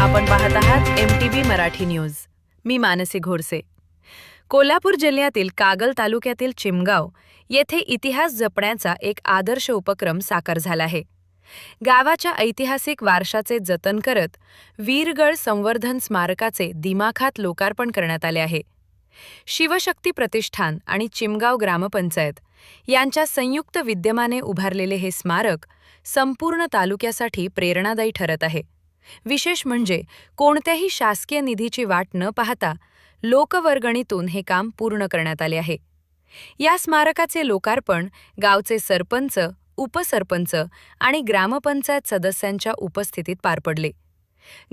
आपण पाहत आहात MTV मराठी न्यूज। मी मानसी घोडसे। कोल्हापूर जिल्ह्यातील कागल तालुक्यातील चिमगाव येथे इतिहास जपण्याचा एक आदर्श उपक्रम साकार झाला आहे। गावाच्या ऐतिहासिक वारशाचे जतन करत वीरगळ संवर्धन स्मारकाचे दिमाखात लोकार्पण करण्यात आले आहे। शिवशक्ती प्रतिष्ठान आणि चिमगाव ग्रामपंचायत यांच्या संयुक्त विद्यमाने उभारलेले हे स्मारक संपूर्ण तालुक्यासाठी प्रेरणादायी ठरत आहे। विशेष म्हणजे कोणत्याही शासकीय निधीची वाट न पाहता लोकवर्गणीतून हे काम पूर्ण करण्यात आले आहे। या स्मारकाचे लोकार्पण गावचे सरपंच, उपसरपंच आणि ग्रामपंचायत सदस्यांच्या उपस्थितीत पार पडले।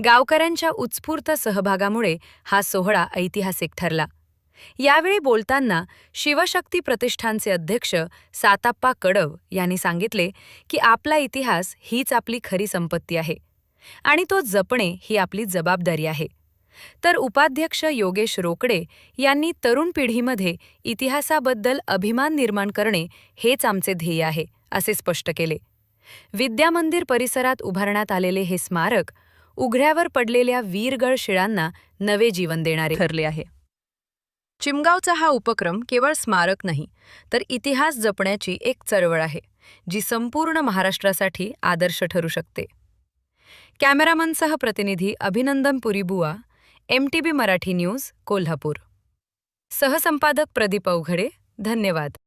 गावकऱ्यांच्या उत्स्फूर्त सहभागामुळे हा सोहळा ऐतिहासिक ठरला। यावेळी बोलताना शिवशक्ती प्रतिष्ठानचे अध्यक्ष साताप्पा कडव यांनी सांगितले की आपला इतिहास हीच आपली खरी संपत्ती आहे आणि तो जपणे ही आपली जबाबदारी आहे। तर उपाध्यक्ष योगेश रोकडे यांनी तरुण पिढीमध्ये इतिहासाबद्दल अभिमान निर्माण करणे हेच आमचे ध्येय आहे असे स्पष्ट केले। विद्यामंदिर परिसरात उभारण्यात आलेले हे स्मारक उघड्यावर पडलेल्या वीरगळ शिळांना नवे जीवन देणारे ठरले आहे। चिमगावचा हा उपक्रम केवळ स्मारक नाही तर इतिहास जपण्याची एक चळवळ आहे जी संपूर्ण महाराष्ट्रासाठी आदर्श ठरू शकते। कॅमेरामनसह प्रतिनिधी अभिनंदन पुरीबुवा, MTV मराठी न्यूज, कोल्हापूर। सहसंपादक प्रदीप अवघडे, धन्यवाद।